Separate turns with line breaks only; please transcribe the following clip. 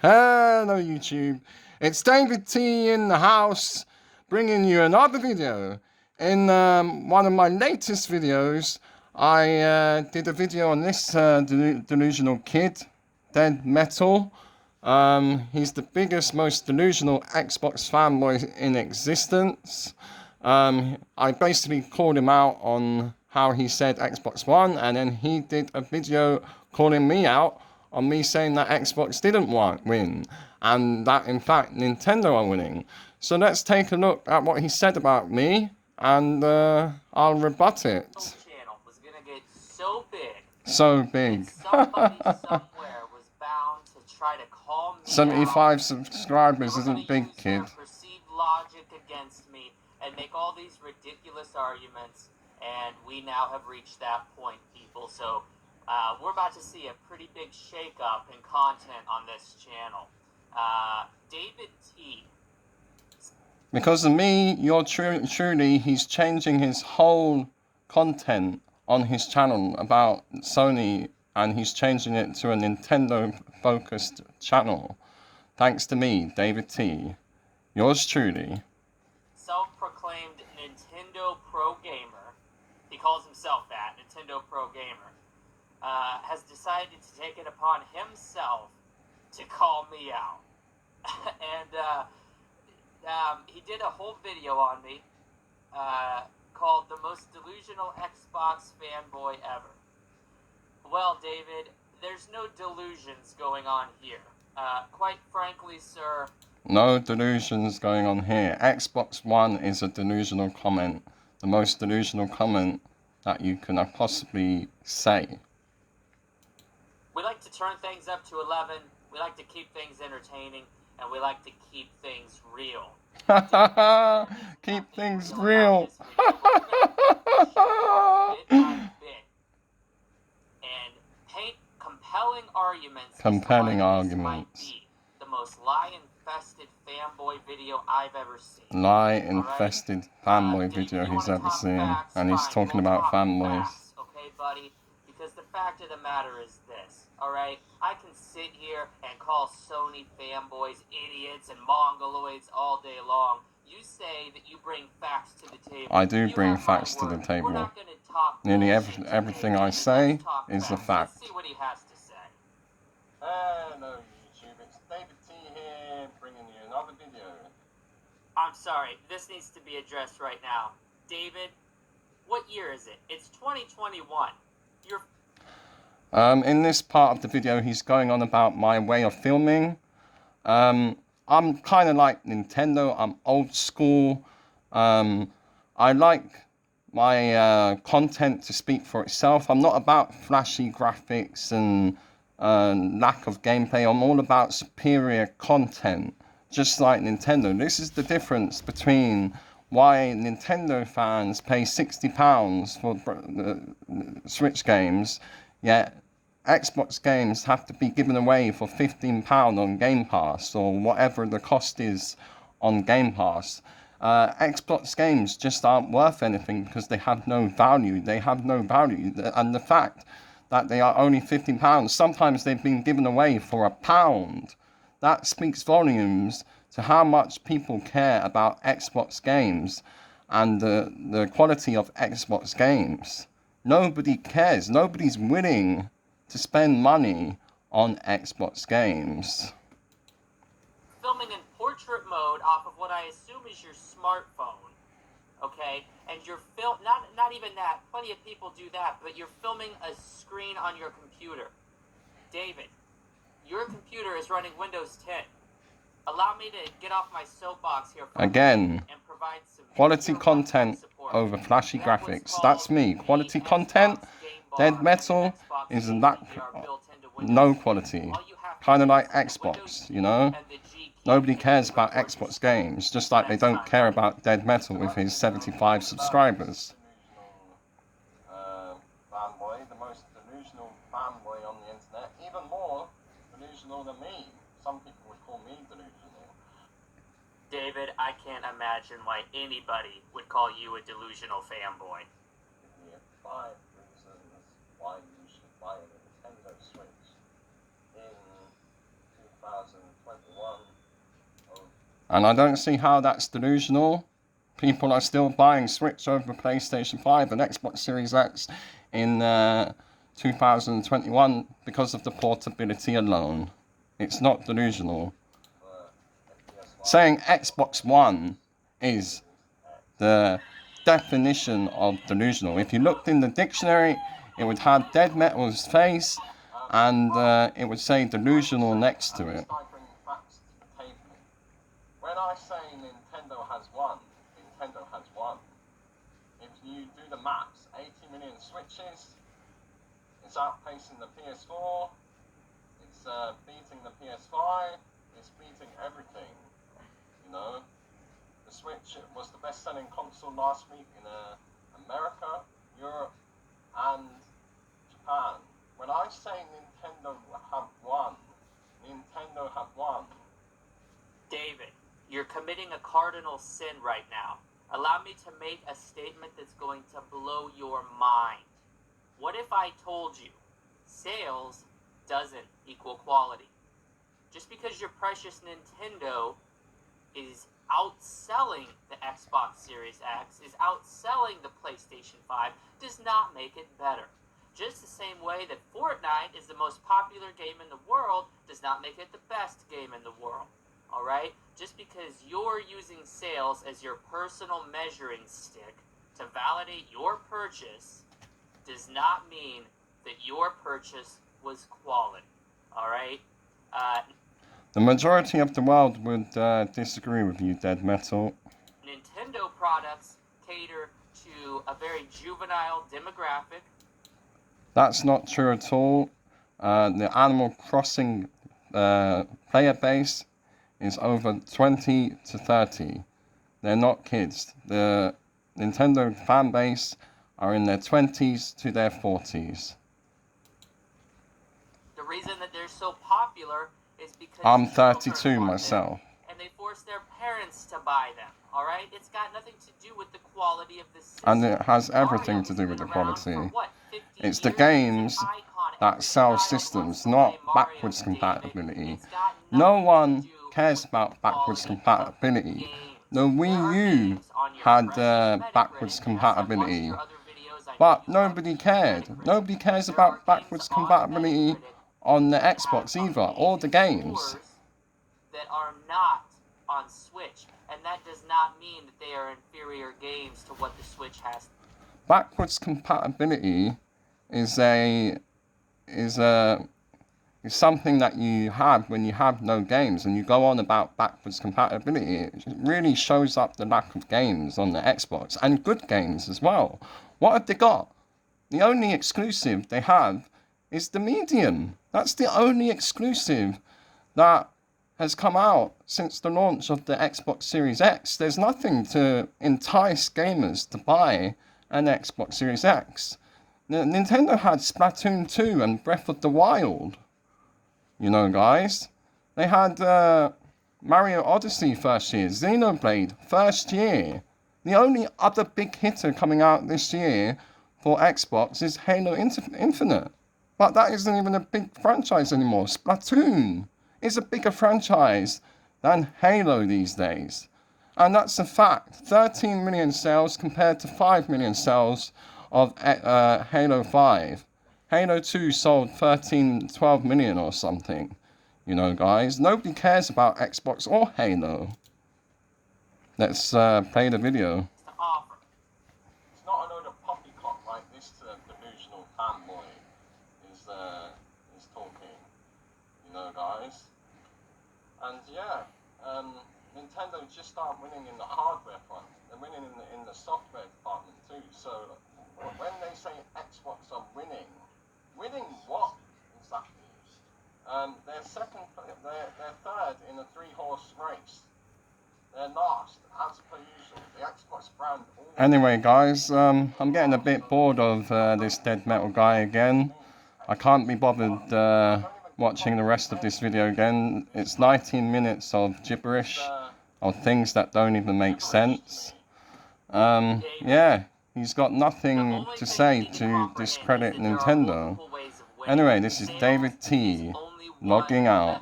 Hello YouTube, it's David T in the house, bringing you another video. In one of my latest videos, I did a video on this delusional kid, Dead Metal. He's the biggest, most delusional Xbox fanboy in existence. I basically called him out on how he said Xbox One, and then he did a video calling me out on me saying that Xbox didn't win, and that in fact Nintendo are winning. So let's take a look at what he said about me, and I'll rebut it.
Channel was gonna get so big.
So big.
Somebody somewhere was bound to try to call me
75
out.
subscribers isn't big, kid.
Perceived logic against me and make all these ridiculous arguments, and we now have reached that point, people. So we're about to see a pretty big shake-up in content on this channel. David T.
Because of me, you're truly, he's changing his whole content on his channel about Sony, and he's changing it to a Nintendo-focused channel. Thanks to me, David T. Yours truly.
Self-proclaimed Nintendo Pro Gamer, he calls himself that, Nintendo Pro Gamer, has decided to take it upon himself to call me out. And he did a whole video on me called The Most Delusional Xbox Fanboy Ever. Well, David, there's no delusions going on here. Quite frankly, sir.
No delusions going on here. Xbox One is a delusional comment. The most delusional comment that you can possibly say.
We like to turn things up to 11. We like to keep things entertaining. And we like to keep things real.
Keep things real.
And paint compelling arguments.
Compelling arguments.
The most lie-infested fanboy video I've ever seen.
Lie-infested fanboy video he's ever seen. And he's talking about fanboys.
Okay, buddy? Because the fact of the matter is this, alright? I can sit here and call Sony fanboys idiots and mongoloids all day long. You say that you bring facts to the table.
I do bring facts to the table. Nearly everything I say is a fact.
Let's see what he has to say.
Hello YouTube, it's David T here, bringing you another video.
I'm sorry, this needs to be addressed right now. David, what year is it? It's 2021.
In this part of the video, he's going on about my way of filming. I'm kind of like Nintendo. I'm old school. I like my content to speak for itself. I'm not about flashy graphics and lack of gameplay. I'm all about superior content, just like Nintendo. This is the difference between why Nintendo fans pay £60 for Switch games, yet Xbox games have to be given away for £15 on Game Pass, or whatever the cost is on Game Pass. Xbox games just aren't worth anything because they have no value. They have no value. And the fact that they are only £15, sometimes they've been given away for £1. That speaks volumes to how much people care about Xbox games and the quality of Xbox games. Nobody cares. Nobody's willing to spend money on Xbox games.
Filming in portrait mode off of what I assume is your smartphone, okay? And you're not even that. Plenty of people do that, but you're filming a screen on your computer. David, your computer is running Windows 10. Allow me to get off my soapbox here for
again.
And provide some
quality content over flashy graphics. That's me. Quality content. Dead Metal is that no quality. Kind of like Xbox, you know? Nobody cares about Xbox games, just like they don't care about Dead Metal with his 75 subscribers. Fanboy, the most delusional fanboy on the internet, even more delusional than me. Some people would call me delusional.
David, I can't imagine why anybody would call you a delusional fanboy.
Give me 5 reasons why you should buy a Nintendo Switch in 2000. And I don't see how that's delusional. People are still buying Switch over PlayStation 5 and Xbox Series X in 2021 because of the portability alone. It's not delusional. Saying Xbox One is the definition of delusional. If you looked in the dictionary, it would have Dead Metal's face and it would say delusional next to it.
When I say Nintendo has won, Nintendo has won. If you do the maths, 80 million Switches, it's outpacing the PS4, it's beating the PS5, it's beating everything, you know. The Switch was the best-selling console last week in America, Europe, and Japan. When I say Nintendo have won, Nintendo have won.
David, you're committing a cardinal sin right now. Allow me to make a statement that's going to blow your mind. What if I told you sales doesn't equal quality? Just because your precious Nintendo is outselling the Xbox Series X, is outselling the PlayStation 5, does not make it better. Just the same way that Fortnite is the most popular game in the world does not make it the best game in the world. Alright? Just because you're using sales as your personal measuring stick to validate your purchase does not mean that your purchase was quality. Alright?
The majority of the world would disagree with you, Dead Metal.
Nintendo products cater to a very juvenile demographic.
That's not true at all. The Animal Crossing player base is over 20 to 30. They're not kids. The Nintendo fan base are in their 20s to their 40s.
The reason that they're so popular is because
I'm
children
32
want
myself.
them, and they force their parents to buy them. Alright? It's got nothing to do with the quality of the system.
And it has everything
Mario's
to do with
been
the
around
quality.
for what, 50
It's the
years?
games
It's an icon.
that
Every
sell
child
systems,
wants to
not
play Mario,
backwards
David.
compatibility.
It's got
No
nothing to
one
do
cares
with
about
the
backwards
quality of
compatibility.
games.
The
There
Wii
are
U
games on your
had
precious
backwards
Metacritic. Yes, I've watched
compatibility.
your other videos. I know
But
you
nobody
love
cared.
Metacritic.
Nobody cares
There are
about backwards
games on
compatibility
Metacritic
on the
that
Xbox
have
either, or the
amazing
games.
scores that are not on Switch, and that does not mean that they are inferior games to what the Switch has.
Backwards compatibility is something that you have when you have no games, and you go on about backwards compatibility. It really shows up the lack of games on the Xbox, and good games as well. What have they got? The only exclusive they have is the Medium. That's the only exclusive that has come out since the launch of the Xbox Series X. There's nothing to entice gamers to buy an Xbox Series X. Nintendo had Splatoon 2 and Breath of the Wild. You know, guys. They had Mario Odyssey first year, Xenoblade first year. The only other big hitter coming out this year for Xbox is Halo Infinite. But that isn't even a big franchise anymore. Splatoon is a bigger franchise than Halo these days. And that's a fact. 13 million sales compared to 5 million sales of Halo 5. Halo 2 sold 12 million or something. You know, guys, nobody cares about Xbox or Halo. Let's play the video.
It's not a load of poppycock like this delusional fanboy is talking. You know, guys. And yeah, Nintendo just started winning in the hardware front. They're winning in the software department too. So when they say Xbox are winning what exactly? They're third in a 3-horse race. They're last, as per usual. The Xbox brand.
Anyway, guys, I'm getting a bit bored of this Dead Metal guy again. I can't be bothered watching the rest of this video again. It's 19 minutes of gibberish, of things that don't even make sense. Yeah, he's got nothing to say to discredit Nintendo. Anyway, this is David T. logging out.